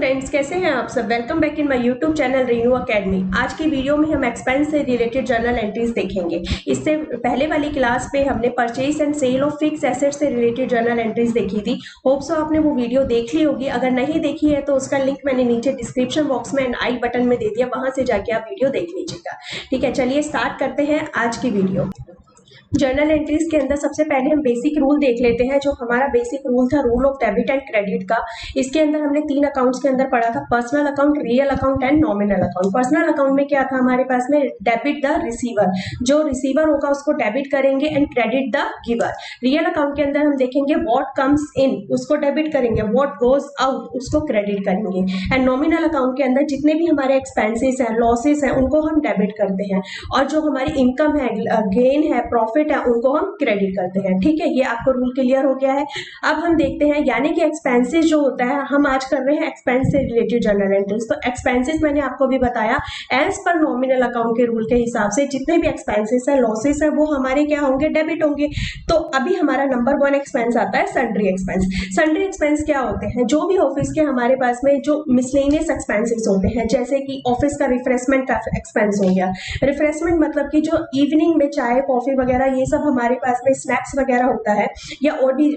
Friends, कैसे हैं आप सब। Welcome back in my YouTube channel Renu academy. आज की वीडियो में हम एक्सपेंस से रिलेटेड जर्नल एंट्रीज देखेंगे। इससे पहले वाली क्लास पे हमने purchase and sale of fix asset से रिलेटेड जर्नल एंट्रीज देखी थी। होप सो आपने वो वीडियो देख ली होगी। अगर नहीं देखी है तो उसका लिंक मैंने नीचे डिस्क्रिप्शन बॉक्स में एंड आई बटन में दे दिया, वहां से जाके आप वीडियो देख लीजिएगा। ठीक है, चलिए स्टार्ट करते हैं आज की वीडियो। जर्नल एंट्रीज के अंदर सबसे पहले हम बेसिक रूल देख लेते हैं। जो हमारा बेसिक रूल था rule of debit and credit का, इसके अंदर हमने 3 अकाउंट्स के अंदर पढ़ा था, personal account, real account and nominal account. Personal account में क्या था हमारे पास में, डेबिट द रिसीवर, जो रिसीवर होगा उसको डेबिट करेंगे and credit the giver. Real account के अंदर हम देखेंगे व्हाट कम्स इन उसको डेबिट करेंगे, व्हाट गोज आउट उसको क्रेडिट करेंगे। एंड नॉमिनल अकाउंट के अंदर जितने भी हमारे एक्सपेंसेस हैं, लॉसेस हैं, उनको हम डेबिट करते हैं, और जो हमारी इनकम है, गेन है, प्रॉफिट है, उनको हम क्रेडिट करते हैं। ठीक है, ये आपको रूल क्लियर हो गया है। अब हम देखते हैं, यानी कि एक्सपेंसेस जो होता है, हम आज कर रहे हैं एक्सपेंस से रिलेटेड जर्नल एंट्रीज। तो एक्सपेंसेस मैंने आपको भी बताया, एज पर नॉमिनल अकाउंट के रूल के हिसाब से जितने भी एक्सपेंसेस है, लॉसेस है, वो हमारे क्या होंगे, डेबिट होंगे। तो अभी हमारा नंबर 1 एक्सपेंस आता है सन्ड्री एक्सपेंस। सन्ड्री एक्सपेंस क्या होते हैं, जो भी ऑफिस के हमारे पास में जो मिसलेनियस एक्सपेंसेस होते हैं, जैसे कि ऑफिस का रिफ्रेशमेंट का एक्सपेंस हो गया। रिफ्रेशमेंट मतलब कि जो इवनिंग में चाय कॉफी वगैरह ये सब हमारे पास में स्नैक्स वगैरह होता है, या और भी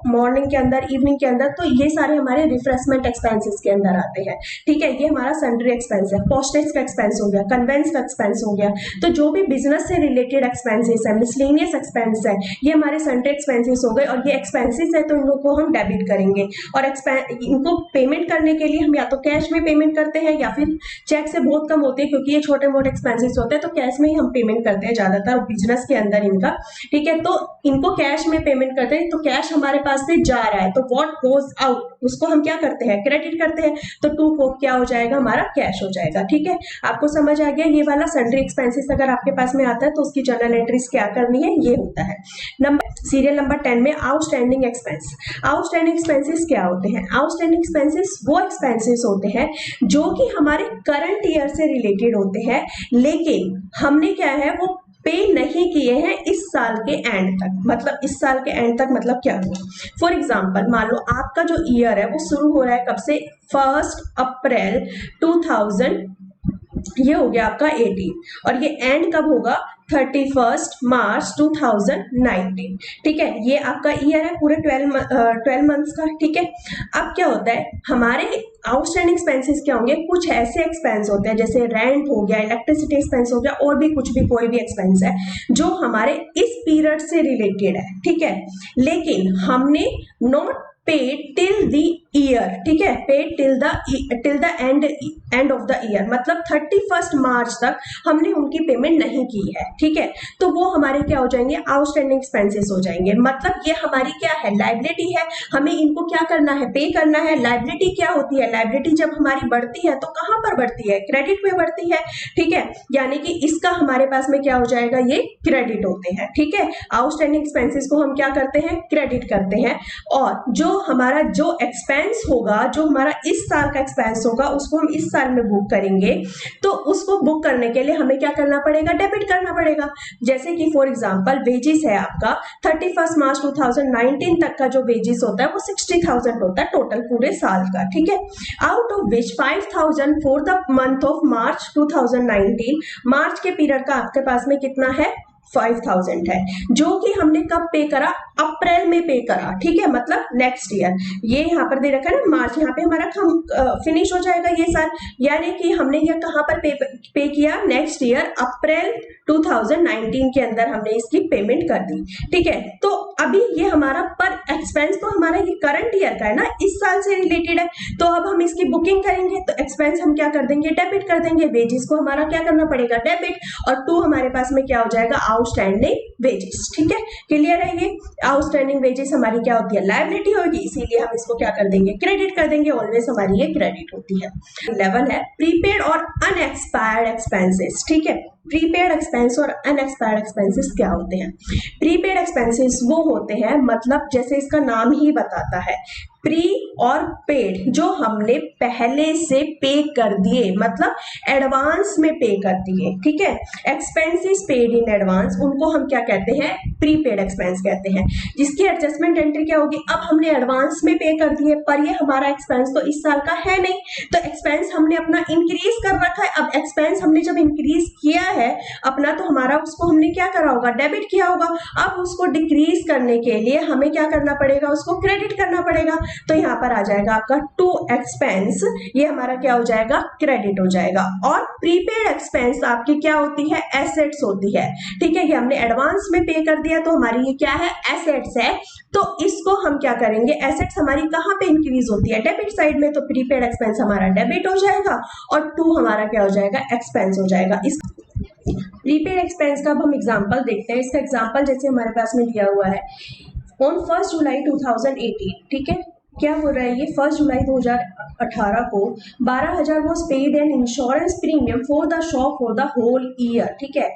मॉर्निंग के अंदर, इवनिंग के अंदर, तो ये सारे हमारे रिफ्रेशमेंट एक्सपेंसेस के अंदर आते हैं। ठीक है, ये हमारा सन्ड्री एक्सपेंस है। पोस्टेज का एक्सपेंस हो गया, कन्वेंस का एक्सपेंस हो गया। तो जो भी बिजनेस से रिलेटेड एक्सपेंसेस है, मिसलेनियस एक्सपेंस है, ये हमारे सन्ड्री एक्सपेंसेस हो गए। और ये एक्सपेंसेस है तो इनको हम डेबिट करेंगे, और इनको पेमेंट करने के लिए हम या तो कैश में पेमेंट करते हैं या फिर चेक से बहुत कम होते हैं, क्योंकि ये छोटे मोटे एक्सपेंसेस होते हैं, तो कैश में ही हम पेमेंट करते हैं ज्यादातर बिजनेस के अंदर इनका। ठीक है, तो इनको कैश में पेमेंट करते हैं। तो कैश हमारे पास से जा रहा है, तो व्हाट गोज आउट उसको हम क्या करते हैं, क्रेडिट करते हैं। तो टू को क्या हो जाएगा, हमारा कैश हो जाएगा। ठीक है, आपको समझ आ गया। ये वाला सन्ड्री एक्सपेंसेस अगर आपके पास में आता है तो उसकी जर्नल एंट्रीज क्या करनी है, ये होता है। सीरियल नंबर 10 में आउटस्टैंडिंग एक्सपेंस। आउटस्टैंडिंग एक्सपेंसेस क्या होते हैं, आउटस्टैंडिंग एक्सपेंसेस वो एक्सपेंसेस होते हैं जो कि हमारे करंट ईयर से रिलेटेड होते हैं, लेकिन हमने क्या है वो पे नहीं किए हैं इस साल के एंड तक। मतलब इस साल के एंड तक मतलब क्या हुआ, फॉर एग्जाम्पल मान लो आपका जो ईयर है वो शुरू हो रहा है कब से, 1 अप्रैल 2000, ये हो गया आपका 18, और ये एंड कब होगा, 31 मार्च 2019। ठीक है, ये आपका ईयर है पूरे 12 मंथ्स का। ठीक है, अब क्या होता है, हमारे आउटस्टैंडिंग एक्सपेंसेस क्या होंगे, कुछ ऐसे एक्सपेंस होते हैं जैसे रेंट हो गया, इलेक्ट्रिसिटी एक्सपेंस हो गया, और भी कुछ भी, कोई भी एक्सपेंस है जो हमारे इस पीरियड से रिलेटेड है। ठीक है, लेकिन हमने not paid till the year, ठीक है, paid till the end of the year, मतलब 31 मार्च तक हमने उनकी पेमेंट नहीं की है। ठीक है, तो वो हमारे क्या हो जाएंगे, आउटस्टैंडिंग एक्सपेंसेस हो जाएंगे। मतलब ये हमारी क्या है, लाइबिलिटी है, हमें इनको क्या करना है, पे करना है। लाइबिलिटी क्या होती है, लाइबिलिटी जब हमारी बढ़ती है तो कहां पर बढ़ती है, क्रेडिट में बढ़ती है। ठीक है, यानी कि इसका हमारे पास में क्या हो जाएगा, ये क्रेडिट होते हैं। ठीक है, आउटस्टैंडिंग एक्सपेंसेस को हम क्या करते हैं, क्रेडिट करते हैं, और जो हमारा जो एक्सपेंस होगा, जो हमारा इस साल का एक्सपेंस होगा, उसको हम इस साल में बुक करेंगे। तो उसको बुक करने के लिए हमें क्या करना पड़ेगा, डेबिट करना पड़ेगा। जैसे कि फॉर एग्जांपल वेजेस है आपका 31 मार्च 2019 तक का जो वेजेस होता है वो 60,000 होता है टोटल पूरे साल का। ठीक है, out of which 5,000 for the month of March 2019, मार्च के पीरियड का आपके पास में कितना है, 5,000 है, जो कि हमने कब पे करा, अप्रैल में पे करा। ठीक है, मतलब नेक्स्ट ईयर, ये यहाँ पर दे रखा है ना मार्च, यहाँ पे हमारा फिनिश हो जाएगा ये साल, यानी कि हमने ये कहाँ पर पे किया, नेक्स्ट ईयर अप्रैल 2019 के अंदर हमने इसकी पेमेंट कर दी। ठीक है, तो अभी ये हमारा पर एक्सपेंस तो हमारा ये करंट ईयर का है ना, इस साल से रिलेटेड है, तो अब हम इसकी बुकिंग करेंगे तो एक्सपेंस हम क्या कर देंगे, डेबिट कर देंगे। वेजेस को हमारा क्या करना पड़ेगा, डेबिट, और टू हमारे पास में क्या हो जाएगा, आउटस्टैंडिंग वेजेस। ठीक है, क्लियर है। ये आउटस्टैंडिंग वेजेस हमारी क्या होती है, लायबिलिटी होगी, इसीलिए हम इसको क्या कर देंगे, क्रेडिट कर देंगे। ऑलवेज हमारी ये क्रेडिट होती है। 11 है प्रीपेड और अनएक्सपायर्ड एक्सपेंसेस। ठीक है, प्रीपेड एक्सपेंस और अनएक्सपायर्ड एक्सपेंसेस क्या होते हैं। प्रीपेड एक्सपेंसेस वो होते हैं, मतलब जैसे इसका नाम ही बताता है, प्री और पेड, जो हमने पहले से पे कर दिए, मतलब एडवांस में पे कर दिए, ठीक है। एक्सपेंसेस पेड इन एडवांस, उनको हम क्या कहते हैं, प्रीपेड एक्सपेंस कहते हैं, जिसकी एडजस्टमेंट एंट्री क्या होगी, अब हमने एडवांस में पे कर दिए पर ये हमारा एक्सपेंस तो इस साल का है नहीं, तो एक्सपेंस हमने अपना इंक्रीज कर रखा है। अब एक्सपेंस हमने जब इंक्रीज किया है अपना, तो हमारा उसको हमने क्या करा होगा, डेबिट किया होगा। अब उसको डिक्रीज करने के लिए हमें क्या करना पड़ेगा, उसको क्रेडिट करना पड़ेगा। तो यहाँ पर आ जाएगा आपका टू एक्सपेंस, ये हमारा क्या हो जाएगा, क्रेडिट हो जाएगा। और प्रीपेड एक्सपेंस आपकी क्या होती है, एसेट्स होती है, ठीक है। ये हमने एडवांस में पे कर दिया तो हमारी ये क्या है, एसेट्स है। तो इसको हम क्या करेंगे, एसेट्स हमारी कहाँ पे इंक्रीज होती है, डेबिट साइड में, तो प्रीपेड एक्सपेंस हमारा डेबिट हो जाएगा और टू हमारा क्या हो जाएगा, एक्सपेंस हो जाएगा। इस प्रीपेड एक्सपेंस का अब हम एग्जांपल देखते हैं। इसका एग्जांपल जैसे हमारे पास में दिया हुआ है, ऑन 1 जुलाई 2018, ठीक है। क्या हो रहा है, ये 1 जुलाई 2018 को 12,000 was paid an insurance premium for the shop for the whole year, ठीक है।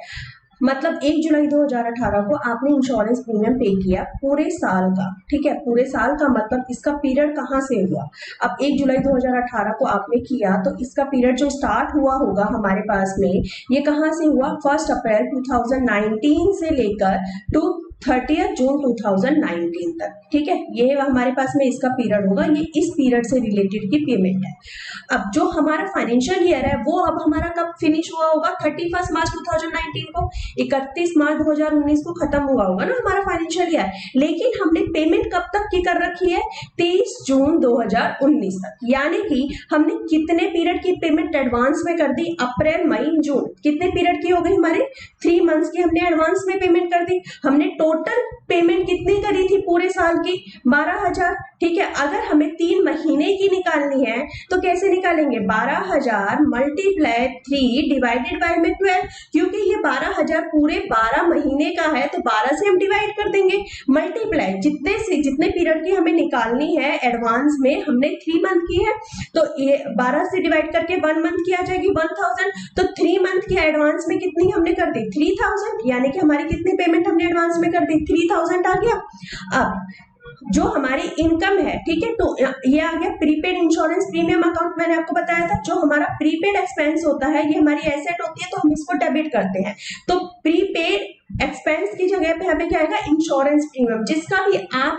मतलब 1 जुलाई 2018 को आपने इंश्योरेंस प्रीमियम पे किया पूरे साल का, ठीक है। पूरे साल का मतलब इसका पीरियड कहाँ से हुआ, अब 1 जुलाई 2018 को आपने किया तो इसका पीरियड जो स्टार्ट हुआ होगा हमारे पास में, ये कहाँ से हुआ, 1 अप्रैल 2019 से लेकर टू 30 जून 2019 तक, ठीक है। ये हमारे पास में इसका पीरियड होगा, ये इस पीरियड से रिलेटेड की पेमेंट है। अब जो हमारा फाइनेंशियल ईयर है वो अब हमारा कब फिनिश हुआ होगा, 31 मार्च 2019 को, 31 मार्च 2019 को खत्म हुआ होगा ना हमारा फाइनेंशियल ईयर। लेकिन हमने पेमेंट कब तक की कर रखी है, 30 जून 2019 तक, यानी कि हमने कितने पीरियड की पेमेंट एडवांस में कर दी, अप्रैल मई जून, कितने पीरियड की हो गई हमारे, 3 मंथ्स की हमने एडवांस में पेमेंट कर दी। हमने टोटल पेमेंट कितनी करी थी पूरे साल की, 12,000, ठीक है। अगर हमें 3 महीने की निकालनी है तो कैसे निकालेंगे, 12,000 मल्टीप्लाई 3 डिवाइडेड बाय में 12, क्योंकि ये 12,000 पूरे 12 महीने का है तो 12 से हम डिवाइड कर देंगे, मल्टीप्लाई जितने पीरियड की हमें निकालनी है एडवांस में, हमने 3 मंथ की है तो ये 12 से डिवाइड करके 1 मंथ की आ जाएगी 1,000, तो 3 मंथ की एडवांस में कितनी हमने कर दी, 3,000, यानी कि हमारी कितनी पेमेंट हमने एडवांस में कर दी, 3,000 आ गया। अब जो हमारी इनकम है, ठीक है, तो ये आ गया प्रीपेड इंश्योरेंस प्रीमियम अकाउंट, मैंने आपको बताया था। जो हमारा प्रीपेड एक्सपेंस होता है ये हमारी एसेट होती है तो हम इसको डेबिट करते हैं, तो प्रीपेड एक्सपेंस की जगह पे हमें क्या आएगा, इंश्योरेंस प्रीमियम, जिसका भी आप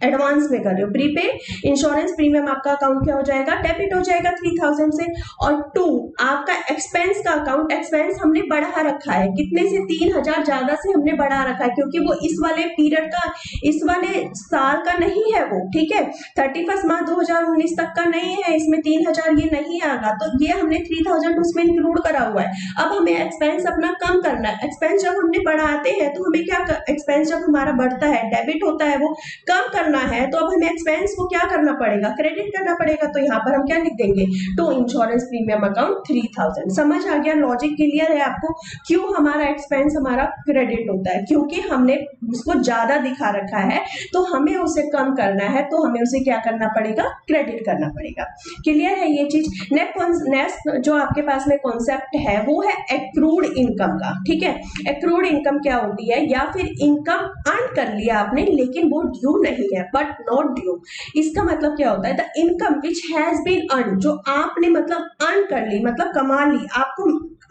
एडवांस में कर रहे हो। प्रीपेड इंश्योरेंस प्रीमियम आपका अकाउंट क्या हो जाएगा, डेबिट हो जाएगा 3,000 से। और 2 आपका एक्सपेंस का अकाउंट, एक्सपेंस हमने बढ़ा रखा है, कितने से, 3,000 ज्यादा से हमने बढ़ा रखा है, क्योंकि वो इस वाले पीरियड का, इस वाले साल का नहीं है वो, ठीक है, 31 मार्च 2019 तक का नहीं है, इसमें 3,000 ये नहीं आएगा, तो ये हमने 3,000 उसमें इंक्लूड करा हुआ है। अब हमें एक्सपेंस अपना कम करना है, एक्सपेंस जब हमने बढ़ाते हैं तो हमें क्या, एक्सपेंस जब हमारा बढ़ता है, डेबिट होता है, वो कम करना है, तो अब हमें एक्सपेंस को क्या करना पड़ेगा, क्रेडिट करना पड़ेगा। तो यहाँ पर हम क्या लिख देंगे, टू इंश्योरेंस प्रीमियम अकाउंट 3,000। समझ आ गया, लॉजिक क्लियर है आपको, क्यों हमारा एक्सपेंस हमारा क्रेडिट होता है, क्योंकि हमने उसको ज्यादा दिखा रखा है तो हमें उसे कम करना है, तो हमें उसे क्या करना पड़ेगा, क्रेडिट करना पड़ेगा। क्लियर है ये चीज। नेक्स्ट जो आपके पास में कॉन्सेप्ट है वो है एक्रूड इनकम का, ठीक है। एक्रूड इनकम क्या होती है, या फिर इनकम अर्न कर लिया आपने लेकिन वो ड्यू नहीं है, बट नॉट ड्यू। इसका मतलब क्या होता है, the income which has been earn, जो आपने मतलब अर्न कर ली, मतलब कमा ली,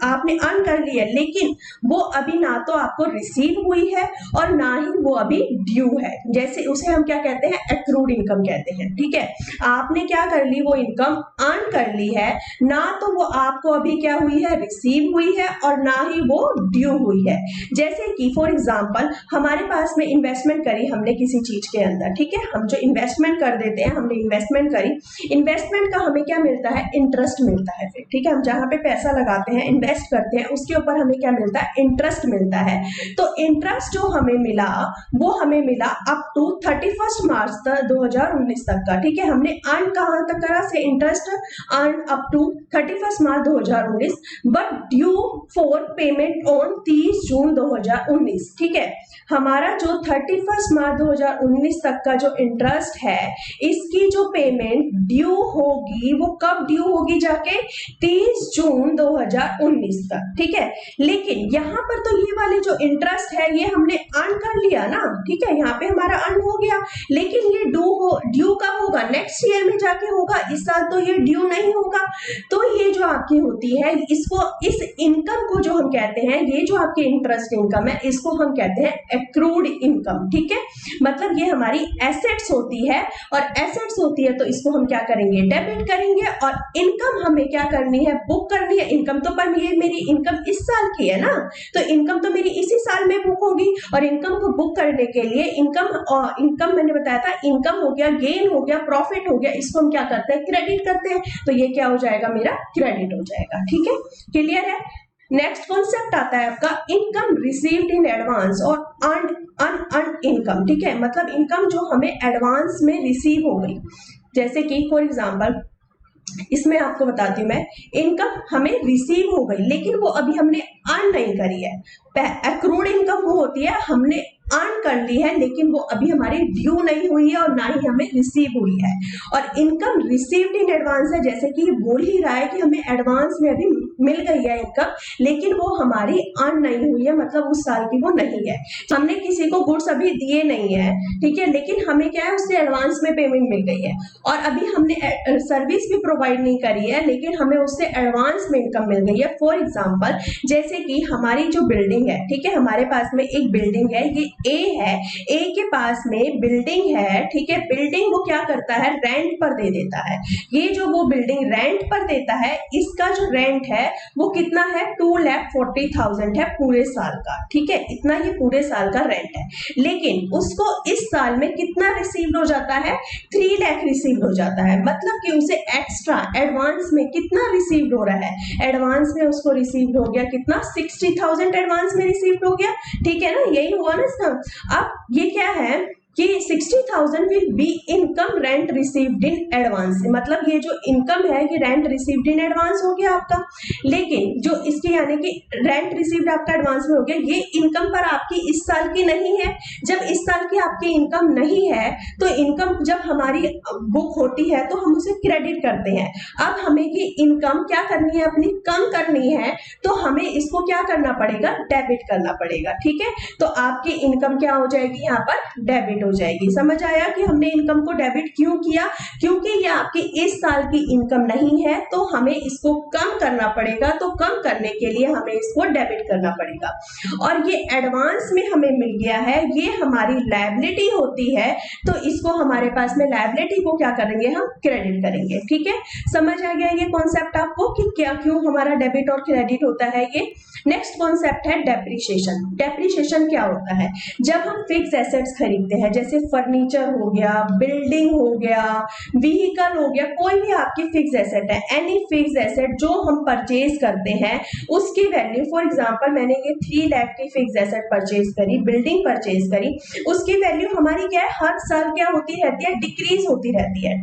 आपने अर्न कर ली है, लेकिन वो अभी ना तो आपको रिसीव हुई है और ना ही वो अभी ड्यू है, जैसे उसे हम क्या कहते हैं, एक्रूड इनकम कहते हैं, ठीक है। आपने क्या कर ली, वो इनकम अर्न कर ली है, ना तो वो आपको अभी क्या हुई है, रिसीव हुई है, और ना ही वो ड्यू हुई है। जैसे कि फॉर एग्जांपल हमारे पास में इन्वेस्टमेंट करी हमने किसी चीज के अंदर, ठीक है, हम जो इन्वेस्टमेंट कर देते हैं, हमने इन्वेस्टमेंट करी, इन्वेस्टमेंट का हमें क्या मिलता है, इंटरेस्ट मिलता है, फिर ठीक है, हम जहां पे पैसा लगाते हैं, इन्वेस्ट करते हैं, उसके ऊपर हमें क्या मिलता है, इंटरेस्ट मिलता है। तो इंटरेस्ट जो हमें मिला वो हमें मिला अप टू 31 मार्च 2019 तक का, ठीक है। हमने अर्न कहां तक करा से, interest earn up to 31 March 2019, but due for payment on 30 June 2019, ठीक है। हमारा जो 31 मार्च 2019 तक का जो इंटरेस्ट है, इसकी जो पेमेंट ड्यू होगी वो कब ड्यू होगी, जाके 30 जून 2019 19 तक, ठीक है। लेकिन यहाँ पर तो ये वाले जो इंटरेस्ट है ये हमने अर्न कर लिया ना, ठीक है, यहाँ पे हमारा अर्न हो गया, लेकिन ये ड्यू कब होगा, नेक्स्ट ईयर में जाके होगा, इस साल तो ये ड्यू नहीं होगा। तो ये जो आपकी होती है, इसको, इस इनकम को जो हम कहते हैं, ये जो आपके इंटरेस्ट इनकम है, इसको हम कहते हैं एक्रूड इनकम, ठीक है। मतलब ये हमारी एसेट्स होती है, और एसेट्स होती है तो इसको हम क्या करेंगे, डेबिट करेंगे, और इनकम हमें क्या करनी है, बुक करनी है। इनकम तो पर ये मेरी इनकम इस साल की है ना, तो इनकम तो मेरी इसी साल में बुक होगी, और इनकम को बुक करने के लिए इनकम मैंने बताया था, इनकम हो गया, गेन हो गया, प्रॉफिट हो गया, इसको हम क्या करते हैं, क्रेडिट करते हैं। तो ये क्या हो जाएगा, मेरा क्रेडिट हो जाएगा, ठीक है, क्लियर है। नेक्स्ट कॉन्सेप्ट आता है आपका इनकम रिसीव्ड इन एडवांस और अनअर्न्ड इनकम, ठीक है। मतलब इनकम जो हमें एडवांस में रिसीव हो गई, जैसे कि फॉर एग्जांपल इसमें आपको बताती हूँ मैं, इनकम हमें रिसीव हो गई लेकिन वो अभी हमने अर्न नहीं करी है। एक्रूड इनकम वो होती है हमने अर्न कर ली है लेकिन वो अभी हमारी ड्यू नहीं हुई है और ना ही हमें रिसीव हुई है। और इनकम रिसीव्ड इन एडवांस है, जैसे कि बोल ही रहा है कि हमें एडवांस में अभी मिल गई है इनकम, लेकिन वो हमारी अर्न नहीं हुई है, मतलब उस साल की वो नहीं है। हमने किसी को गुड्स अभी दिए नहीं है, ठीक है, लेकिन हमें क्या है, उससे एडवांस में पेमेंट मिल गई है, और अभी हमने सर्विस भी प्रोवाइड नहीं करी है लेकिन हमें उससे एडवांस में इनकम मिल गई है। फॉर एग्जाम्पल जैसे कि हमारी जो बिल्डिंग है, ठीक है, हमारे पास में एक बिल्डिंग है, ये ए है, ए के पास में बिल्डिंग है, ठीक है, बिल्डिंग वो क्या करता है, रेंट पर दे देता है। ये जो वो बिल्डिंग रेंट पर देता है, इसका जो रेंट है वो कितना है, 2,40,000 है पूरे साल का, ठीक है, इतना ही पूरे साल का रेंट है। लेकिन उसको इस साल में कितना रिसीव हो जाता है, 3 लाख रिसीव हो जाता है, मतलब कि उसे एक्स्ट्रा एडवांस में कितना रिसीव हो रहा है, एडवांस में उसको रिसीव हो गया कितना, 60,000 एडवांस में रिसीव हो गया, ठीक है ना, यही हुआ ना इसका। अब ये क्या है कि 60,000 will be income rent received in advance, मतलब ये जो इनकम है ये रेंट रिसीव्ड इन एडवांस हो गया आपका। लेकिन जो इसके यानी कि रेंट रिसीव्ड आपका एडवांस में हो गया, ये इनकम पर आपकी इस साल की नहीं है। जब इस साल की आपकी इनकम नहीं है तो इनकम जब हमारी बुक होती है तो हम उसे क्रेडिट करते हैं। अब हमें की इनकम क्या करनी है, अपनी कम करनी है, तो हमें इसको क्या करना पड़ेगा, डेबिट करना पड़ेगा, ठीक है। तो आपकी इनकम क्या हो जाएगी, यहाँ पर डेबिट हो जाएगी। समझ आया कि हमने इनकम को डेबिट क्यों किया, क्योंकि ये आपकी इस साल की इनकम नहीं है तो हमें इसको कम करना पड़ेगा, तो कम करने के लिए हमें इसको डेबिट करना पड़ेगा। और ये एडवांस में हमें मिल गया है, ये हमारी लायबिलिटी होती है, तो इसको हमारे पास में लायबिलिटी को क्या करेंगे, हम क्रेडिट करेंगे, ठीक है। समझ आ गया ये कॉन्सेप्ट आपको कि क्या क्यों हमारा डेबिट और क्रेडिट होता है ये। नेक्स्ट कॉन्सेप्ट है डेप्रिसिएशन। डेप्रिसिएशन क्या होता है, जब हम फिक्स एसेट्स खरीदते हैं, जैसे फर्नीचर हो गया, बिल्डिंग हो गया, व्हीकल हो गया, कोई भी आपकी फिक्स एसेट है, एनी फिक्स एसेट जो हम परचेज करते हैं उसकी वैल्यू, फॉर एग्जांपल मैंने ये 3 लाख की फिक्स एसेट परचेज करी, बिल्डिंग परचेज करी, उसकी वैल्यू हमारी क्या है, हर साल क्या होती रहती है, डिक्रीज होती रहती है।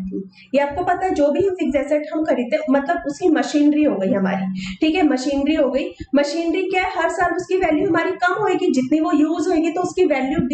ये आपको पता है, जो भी हम फिक्स एसेट हम खरीदते हैं मतलब उसकी मशीनरी हो गई हमारी, ठीक है, मशीनरी हो गई, मशीनरी क्या है, हर साल उसकी वैल्यू हमारी कम होगी, जितनी वो यूज होगी तो उसकी वैल्यू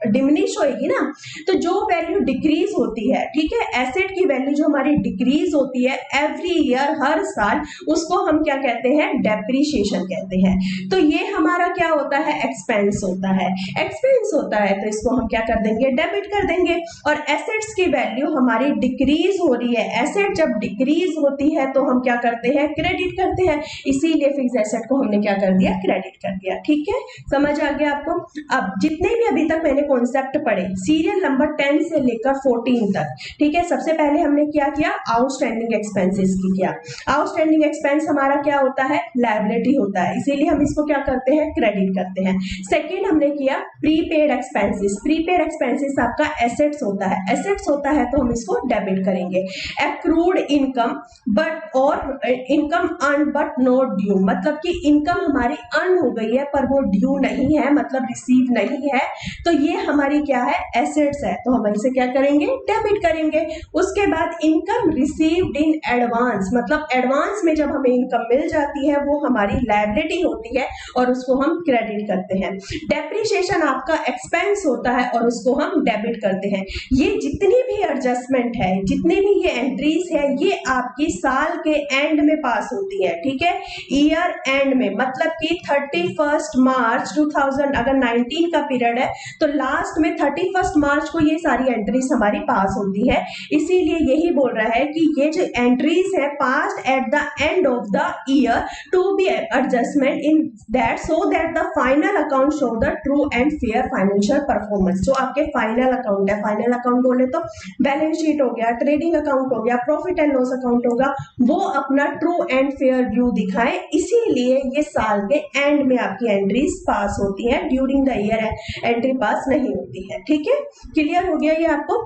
डिमिनिश होगी ना। तो जो वैल्यू डिक्रीज होती है, ठीक है, एसेट की वैल्यू जो हमारी डिक्रीज होती है एवरी ईयर, हर साल, उसको हम क्या कहते हैं, डेप्रिसिएशन कहते हैं। तो ये हमारा क्या होता है, एक्सपेंस होता है, एक्सपेंस होता है, तो इसको हम क्या कर देंगे, डेबिट कर देंगे। और एसेट्स की वैल्यू हमारी डिक्रीज हो रही है, एसेट जब डिक्रीज होती है तो हम क्या करते हैं, क्रेडिट करते हैं, इसीलिए फिक्स एसेट को हमने क्या कर दिया, क्रेडिट कर दिया, ठीक है। समझ आ गया आपको। अब जितने भी अभी तक मैंने कॉन्सेप्ट पढ़े सीरियल नंबर 10 से लेकर 14 तक, ठीक है, सबसे पहले हमने क्या किया, आउटस्टैंडिंग एक्सपेंसेस की किया। आउटस्टैंडिंग एक्सपेंस हमारा क्या होता है, लायबिलिटी होता है, इसीलिए हम इसको क्या करते हैं, क्रेडिट करते हैं। सेकेंड हमने किया प्रीपेड एक्सपेंसेस। प्रीपेड एक्सपेंसेस आपका एसेट्स होता है, एसेट्स होता है तो हम इसको डेबिट करेंगे। एक्रूड इनकम बट और income earn but not due, मतलब कि इनकम हमारी अर्न हो गई है पर वो ड्यू नहीं है, मतलब रिसीव नहीं है, तो ये हमारी क्या है, एसेट्स है, तो हम इसे क्या करेंगे, डेबिट करेंगे। उसके बाद इनकम रिसीव्ड इन एडवांस, मतलब एडवांस में जब हमें इनकम मिल जाती है वो हमारी लायबिलिटी होती है और उसको हम क्रेडिट करते हैं। डेप्रिसिएशन आपका एक्सपेंस होता है और उसको हम डेबिट करते हैं। ये जितनी भी एडजस्टमेंट है, जितनी भी ये एंट्रीज है, ये आपकी साल के एंड में पास होती है, ठीक है, ईयर एंड में, मतलब कि 31 मार्च 2000 अगर 19 का पीरियड है तो लास्ट में 31 मार्च को ये सारी एंट्रीज हमारी पास होती है। इसीलिए यही बोल रहा है कि ये जो एंट्रीज है passed at the end of the year to be adjustment in that so that the final account show the true and fair financial performance. जो आपके फाइनल अकाउंट है, फाइनल अकाउंट बोले तो बैलेंस शीट हो गया, trading account हो गया, profit and loss account होगा, वो अपना ट्रू एंड फेयर व्यू दिखाए। इसीलिए ये साल के एंड में आपकी एंट्रीज पास होती है, ड्यूरिंग द ईयर एंट्री पास नहीं होती है। ठीक है, क्लियर हो गया ये आपको।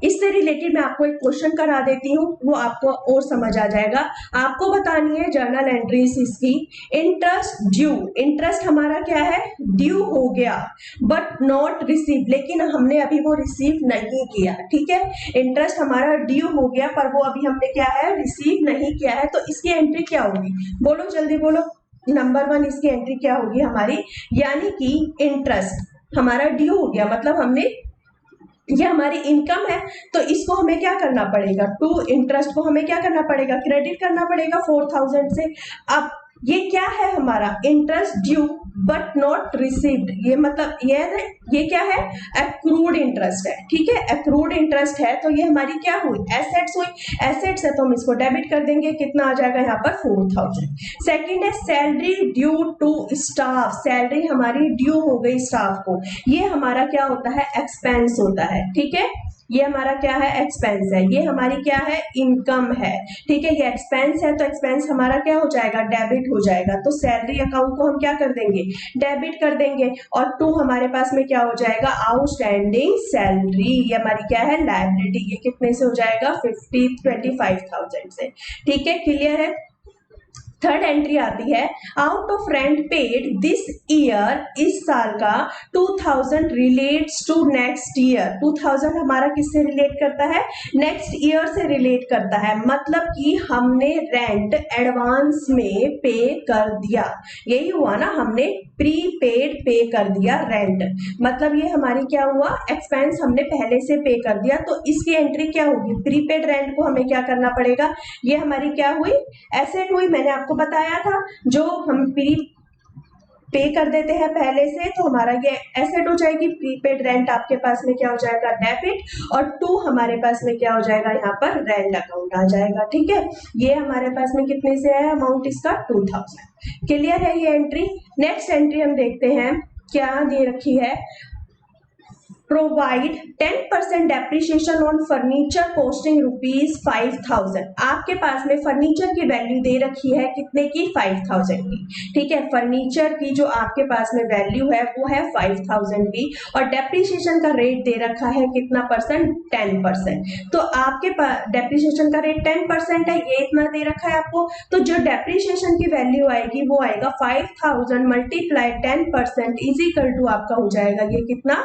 इससे रिलेटेड मैं आपको एक क्वेश्चन करा देती हूँ, वो आपको और समझ आ जाएगा। आपको बतानी है जर्नल एंट्रीज इसकी। इंटरेस्ट ड्यू, इंटरेस्ट हमारा क्या है, ड्यू हो गया बट नॉट रिसीव, लेकिन हमने अभी वो रिसीव नहीं किया। ठीक है, इंटरेस्ट हमारा ड्यू हो गया पर वो अभी हमने क्या है, रिसीव नहीं किया है, तो इसकी एंट्री क्या होगी, बोलो जल्दी बोलो। नंबर 1 इसकी एंट्री क्या होगी हमारी, यानी कि इंटरेस्ट हमारा ड्यू हो गया, मतलब हमने, ये हमारी इनकम है तो इसको हमें क्या करना पड़ेगा, टू इंटरेस्ट को हमें क्या करना पड़ेगा, क्रेडिट करना पड़ेगा 4000 से। अब ये क्या है हमारा, interest due but not received, ये मतलब ये क्या है, एक्रूड इंटरेस्ट है। ठीक है, एक्रूड इंटरेस्ट है तो ये हमारी क्या हुई, एसेट्स हुई। एसेट्स है तो हम इसको डेबिट कर देंगे, कितना आ जाएगा यहाँ पर 4000। सेकंड है salary due to staff, salary हमारी ड्यू हो गई स्टाफ को, ये हमारा क्या होता है, एक्सपेंस होता है। ठीक है, ये हमारा क्या है, एक्सपेंस है, ये हमारी क्या है, इनकम है। ठीक है, ये एक्सपेंस है तो एक्सपेंस हमारा क्या हो जाएगा, डेबिट हो जाएगा। तो सैलरी अकाउंट को हम क्या कर देंगे, डेबिट कर देंगे। और 2 हमारे पास में क्या हो जाएगा, आउटस्टैंडिंग सैलरी, ये हमारी क्या है, लायबिलिटी, ये कितने से हो जाएगा, 25,000 से। ठीक है, क्लियर है। थर्ड एंट्री आती है, out of rent paid this year, इस साल का 2000 रिलेट्स टू नेक्स्ट ईयर। 2000 हमारा किससे रिलेट करता है, नेक्स्ट ईयर से रिलेट करता है, मतलब कि हमने रेंट एडवांस में पे कर दिया, यही हुआ ना, हमने प्रीपेड पे कर दिया रेंट, मतलब ये हमारी क्या हुआ, एक्सपेंस हमने पहले से पे कर दिया। तो इसकी एंट्री क्या होगी, प्रीपेड रेंट को हमें क्या करना पड़ेगा, ये हमारी क्या हुई, एसेट हुई। मैंने आपको बताया था जो हम प्री पे कर देते हैं पहले से तो हमारा ये एसेट हो जाएगी, प्रीपेड रेंट आपके पास में क्या हो जाएगा, डेबिट, और 2 हमारे पास में क्या हो जाएगा, यहाँ पर रेंट अकाउंट आ जाएगा। ठीक है, ये हमारे पास में कितने से है अमाउंट इसका, 2000। क्लियर है ये एंट्री। नेक्स्ट एंट्री हम देखते हैं क्या दे रखी है, provide 10% depreciation on furniture costing ₹5000। आपके पास में फर्नीचर की वैल्यू दे रखी है कितने की, 5000 की। ठीक है, फर्नीचर की जो आपके पास में वैल्यू है वो है 5000 की, और डेप्रिसिएशन का रेट दे रखा है कितना परसेंट, 10%। तो आपके पास डेप्रिसिएशन का रेट 10% है, ये इतना दे रखा है आपको, तो जो डेप्रिसिएशन की वैल्यू आएगी वो आएगा 5000 मल्टीप्लाई 10% इज इक्वल टू आपका हो जाएगा ये कितना,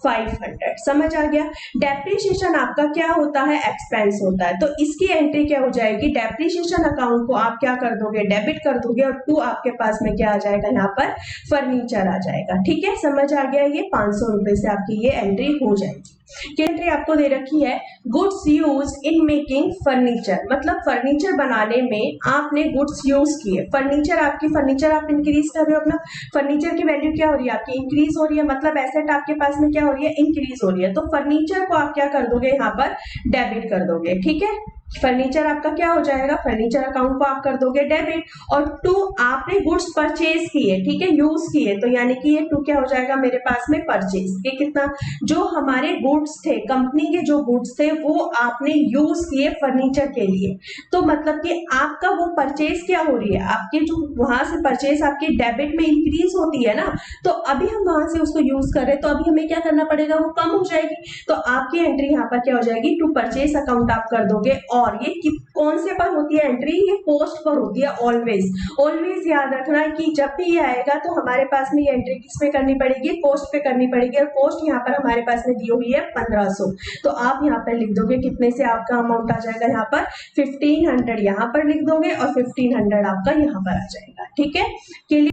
500। समझ आ गया। डेप्रिसिएशन आपका क्या होता है, एक्सपेंस होता है, तो इसकी एंट्री क्या हो जाएगी, डेप्रिसिएशन अकाउंट को आप क्या कर दोगे, डेबिट कर दोगे, और 2 आपके पास में क्या आ जाएगा, यहाँ पर फर्नीचर आ जाएगा। ठीक है, समझ आ गया, ये 500 रुपए से आपकी ये एंट्री हो जाएगी। एंट्री आपको दे रखी है, goods use in making furniture, मतलब फर्नीचर बनाने में आपने गुड्स यूज किए। फर्नीचर आप इंक्रीज कर रहे हो, अपना फर्नीचर की वैल्यू क्या हो रही है आपकी, इंक्रीज हो रही है, मतलब एसेट आपके पास में क्या हो रही है, इंक्रीज हो रही है। तो फर्नीचर को आप क्या कर दोगे, यहाँ पर डेबिट कर दोगे। ठीक है, फर्नीचर आपका क्या हो जाएगा, फर्नीचर अकाउंट को आप कर दोगे डेबिट, और 2 आपने गुड्स परचेज किए, ठीक है, यूज किए, तो यानी कि ये 2 क्या हो जाएगा मेरे पास में, परचेज। ये कितना, जो हमारे गुड्स थे, कंपनी के जो गुड्स थे वो आपने यूज किए फर्नीचर के लिए, तो मतलब कि आपका वो परचेज क्या हो रही है, आपके जो वहां से परचेज आपके डेबिट में इंक्रीज होती है ना, तो अभी हम वहां से उसको यूज कर रहे, तो अभी हमें क्या करना पड़ेगा, वो कम हो जाएगी। तो आपकी एंट्री यहाँ पर क्या हो जाएगी, टू परचेज अकाउंट आप कर दोगे और ये कौन से पर होती है एंट्री, ये कोस्ट पर होती है। ऑलवेज याद रखना है कि जब भी ये आएगा तो हमारे पास में ये एंट्री किस पे करनी पड़ेगी, कोस्ट पे करनी पड़ेगी। और कोस्ट यहाँ पर हमारे पास में दी हुई है 1500, तो आप यहाँ पर लिख दोगे कितने से आपका अमाउंट आ जाएगा, यहाँ पर 1500 यहाँ पर लिख दोगे और 1500 आपका यहाँ पर आ जाएगा। ठीक है।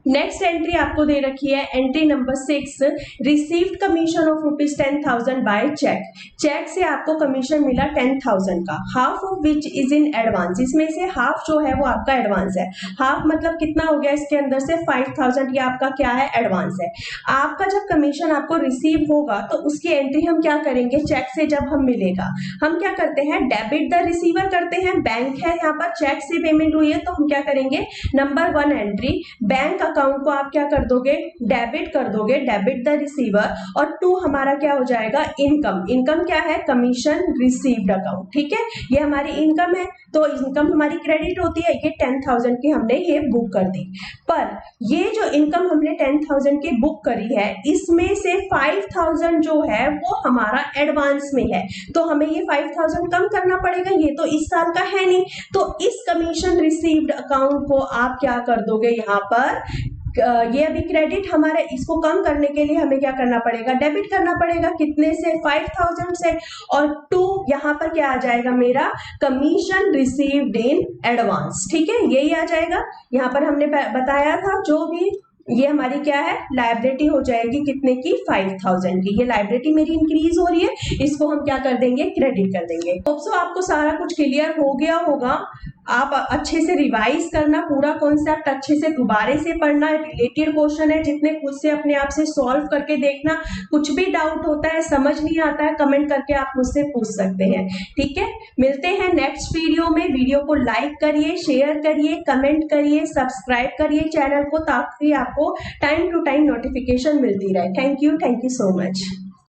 नेक्स्ट एंट्री आपको दे रखी है entry number 6, received commission of ₹10,000 by cheque. Cheque से आपको कमीशन मिला 10,000 का, half of which is in advance. इसमें से हाफ जो है वो आपका एडवांस है। हाफ मतलब कितना हो गया, इसके अंदर से 5,000 ये आपका क्या है, एडवांस है। आपका जब कमीशन आपको रिसीव होगा तो उसकी एंट्री हम क्या करेंगे, चेक से जब हम मिलेगा हम क्या करते हैं, डेबिट द रिसीवर करते हैं। बैंक है यहाँ पर, चेक से पेमेंट हुई है तो हम क्या करेंगे, नंबर 1 एंट्री बैंक अकाउंट को आप क्या कर दोगे, डेबिट कर दोगे, डेबिट द रिसीवर। और 2 हमारा क्या हो जाएगा, इनकम। इनकम क्या है, कमीशन रिसीव्ड अकाउंट। ठीक है, ये हमारी इनकम है, तो इनकम हमारी क्रेडिट होती है। ये 10,000 की हमने ये बुक कर दी। पर ये जो इनकम हमने 10,000 की बुक करी है, इसमें से 5,000 जो है वो हमारा एडवांस में है, तो हमें ये 5,000 कम करना पड़ेगा। ये तो इस साल का है नहीं, तो इस कमीशन रिसीव्ड अकाउंट को आप क्या कर दोगे, यहाँ पर ये अभी क्रेडिट हमारे, इसको कम करने के लिए हमें क्या करना पड़ेगा, डेबिट करना पड़ेगा। कितने से, 5,000 से। और 2 यहाँ पर क्या आ जाएगा मेरा, कमीशन रिसीव्ड इन एडवांस। ठीक है, यही आ जाएगा। यहाँ पर हमने बताया था जो भी ये हमारी क्या है, लायबिलिटी हो जाएगी कितने की, 5,000 की। ये लायबिलिटी मेरी इंक्रीज हो रही है, इसको हम क्या कर देंगे, क्रेडिट कर देंगे। होप सो आपको सारा कुछ क्लियर हो गया होगा। आप अच्छे से रिवाइज करना, पूरा कॉन्सेप्ट अच्छे से दोबारा से पढ़ना। रिलेटेड क्वेश्चन है, जितने खुद से अपने आप से सॉल्व करके देखना। कुछ भी डाउट होता है, समझ नहीं आता है, कमेंट करके आप मुझसे पूछ सकते हैं। ठीक है, मिलते हैं नेक्स्ट वीडियो में। वीडियो को लाइक करिए, शेयर करिए, कमेंट करिए, सब्सक्राइब करिए चैनल को, ताकि आपको टाइम टू टाइम नोटिफिकेशन मिलती रहे। Thank you so much.